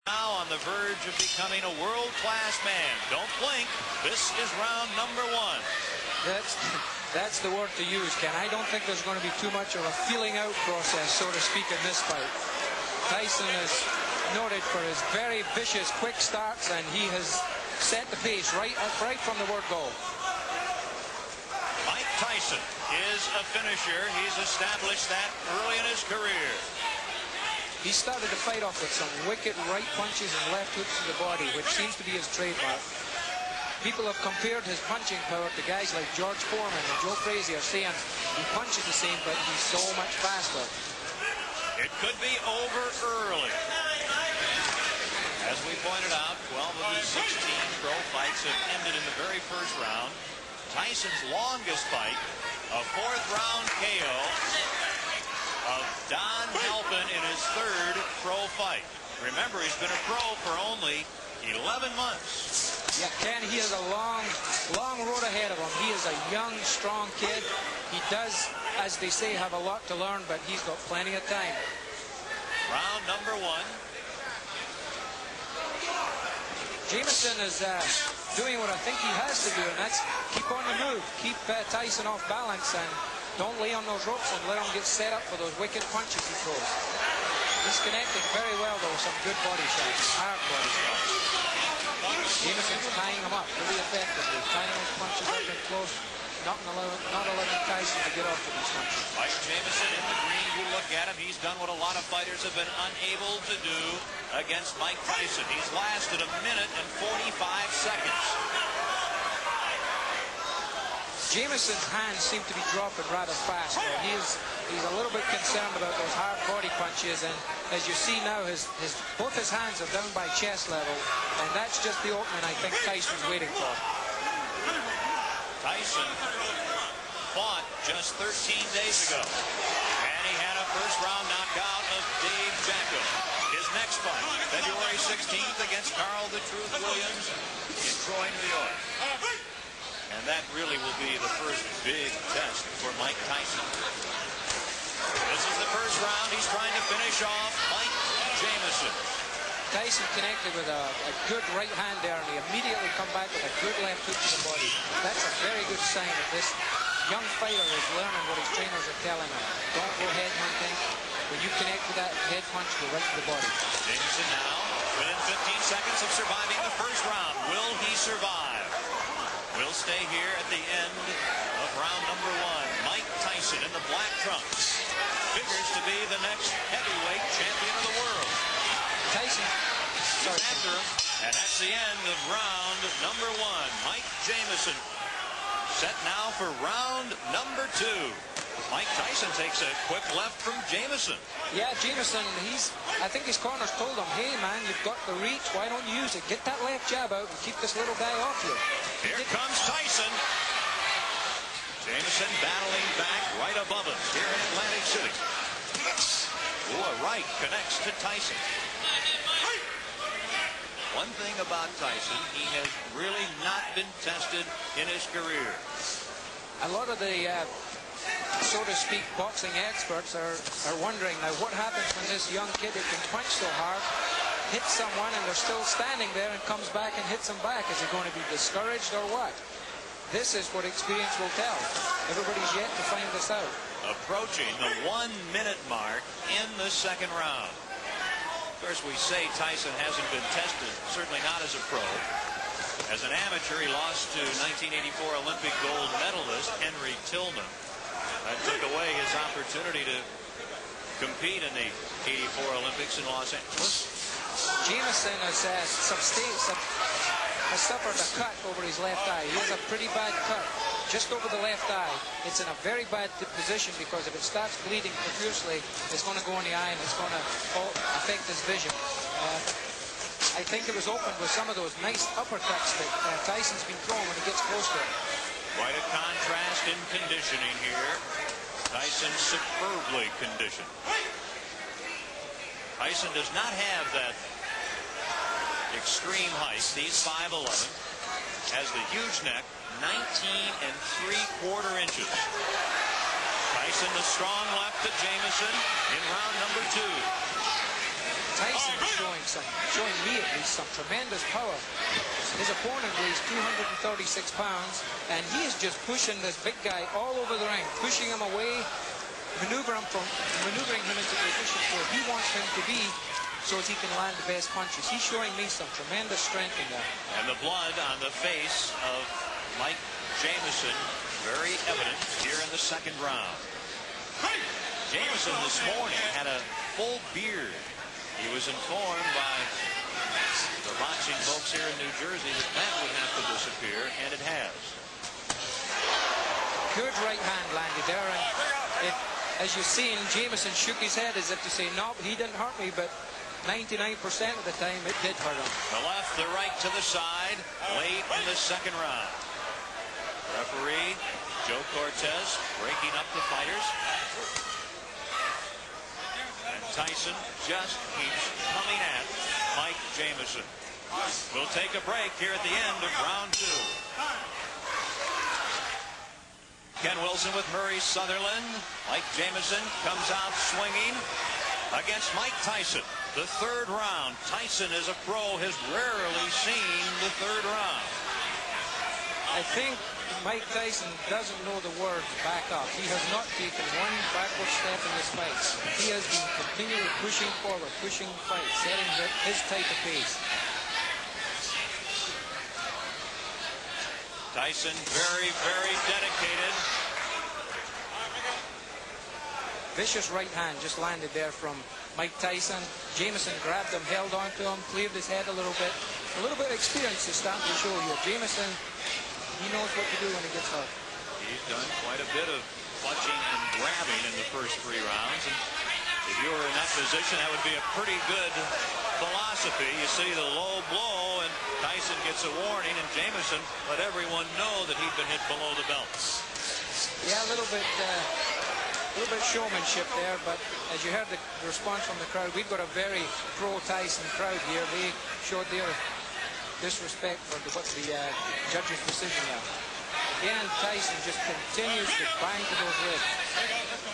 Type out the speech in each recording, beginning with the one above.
Now on the verge of becoming a world-class man. Don't blink. This is round number one. That's the word to use, Ken. I don't think there's going to be too much of a feeling out process, so to speak, in this fight. Tyson is noted for his very vicious, quick starts, and he has set the pace right from the word go. Mike Tyson is a finisher. He's established that early in his career. He started the fight off with some wicked right punches and left hooks to the body, which seems to be his trademark. People have compared his punching power to guys like George Foreman and Joe Frazier, saying he punches the same, but he's so much faster. It could be over early. As we pointed out, 12 of his 16 pro fights have ended in the very first round. Tyson's longest fight, a fourth-round KO of Don Halpin in his third pro fight. Remember, he's been a pro for only 11 months. Yeah, Ken, he has a long road ahead of him. He is a young, strong kid. He does, as they say, have a lot to learn, but he's got plenty of time. Round number one. Jameson is doing what I think he has to do, and that's keep on the move. Keep Tyson off balance, and don't lay on those ropes and let him get set up for those wicked punches he throws. He's connecting very well, though, with some good body shots, hard body shots. Jameson's tying him up pretty effectively, tying those punches up and close, not allowing Tyson to get off with these punches. Mike Jameson in the green, you look at him, he's done what a lot of fighters have been unable to do against Mike Tyson. He's lasted 1 minute and 45 seconds. Jameson's hands seem to be dropping rather fast. He's a little bit concerned about those hard body punches, and as you see now, both his hands are down by chest level, and that's just the opening I think Tyson's waiting for. Tyson fought just 13 days ago, and he had a first-round knockout of Dave Jacko. His next fight, February 16th against Carl the Truth Williams in Troy, New York. And that really will be the first big test for Mike Tyson. This is the first round. He's trying to finish off Mike Jameson. Tyson connected with a good right hand there, and he immediately come back with a good left hook to the body. That's a very good sign that this young fighter is learning what his trainers are telling him. Don't go head hunting. When you connect with that head punch, go right to the body. Jameson now within 15 seconds of surviving the first round. Will he survive? We'll stay here at the end of round number one. Mike Tyson in the black trunks figures to be the next heavyweight champion of the world. Tyson after him, and that's the end of round number one. Mike Jameson set now for round number two. Mike Tyson takes a quick left from Jameson. Yeah, Jameson, I think his corners told him, hey man, you've got the reach, why don't you use it? Get that left jab out and keep this little guy off you. Here comes Tyson. Jameson battling back right above us here in Atlantic City. Ooh, a right connects to Tyson. One thing about Tyson, he has really not been tested in his career. A lot of the so to speak, boxing experts are wondering now what happens when this young kid who can punch so hard hits someone and they're still standing there and comes back and hits him back. Is he going to be discouraged or what? This is what experience will tell. Everybody's yet to find this out. Approaching the 1 minute mark in the second round. Of course, we say Tyson hasn't been tested, certainly not as a pro. As an amateur, he lost to 1984 Olympic gold medalist Henry Tillman. That took away his opportunity to compete in the 84 Olympics in Los Angeles. Jameson has suffered a cut over his left eye. He has a pretty bad cut just over the left eye. It's in a very bad position because if it starts bleeding profusely, it's going to go in the eye and it's going to affect his vision. I think it was opened with some of those nice uppercuts that Tyson's been throwing when he gets close to him. Quite a contrast in conditioning here. Tyson superbly conditioned. Tyson does not have that extreme height. He's 5'11", has the huge neck, 19 3/4 inches. Tyson the strong left to Jameson in round number two. Tyson is showing me at least some tremendous power. His opponent weighs 236 pounds, and he is just pushing this big guy all over the ring, pushing him away, maneuvering him into positions where he wants him to be, so as he can land the best punches. He's showing me some tremendous strength in there. And the blood on the face of Mike Jameson, very evident here in the second round. Jameson this morning had a full beard. He was informed by the boxing folks here in New Jersey that that would have to disappear, and it has. Good right hand landed there, and as you've seen, Jameson shook his head as if to say, no, he didn't hurt me, but 99% of the time it did hurt him. The left, the right to the side, late in the second round. Referee Joe Cortez breaking up the fighters. And Tyson just keeps coming at Mike Jameson. We'll take a break here at the end of round 2. Ken Wilson with Murray Sutherland. Mike Jameson comes out swinging against Mike Tyson. The third round. Tyson, as a pro, has rarely seen the third round. I think Mike Tyson doesn't know the word back up. He has not taken one backward step in this fight. He has been continually pushing forward, pushing the fight, setting his type of pace. Tyson very, very dedicated. Vicious right hand just landed there from Mike Tyson. Jameson grabbed him, held on to him, cleared his head a little bit. A little bit of experience is starting to show here. Jameson, he knows what to do when he gets hurt. He's done quite a bit of clutching and grabbing in the first 3 rounds. And if you were in that position, that would be a pretty good philosophy. You see the low blow, and Tyson gets a warning, and Jameson let everyone know that he'd been hit below the belt. Yeah, a little bit showmanship there, but as you heard the response from the crowd, we've got a very pro-Tyson crowd here. They showed their disrespect for what the judge's decision now. Again, Tyson just continues to bang to those ribs.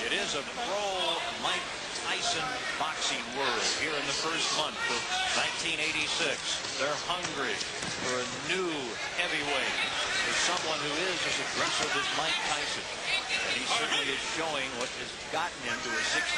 It is a pro-Mike Tyson boxing world here in the first month of 1986. They're hungry for a new heavyweight, for someone who is as aggressive as Mike Tyson. And he certainly is showing what has gotten him to a 16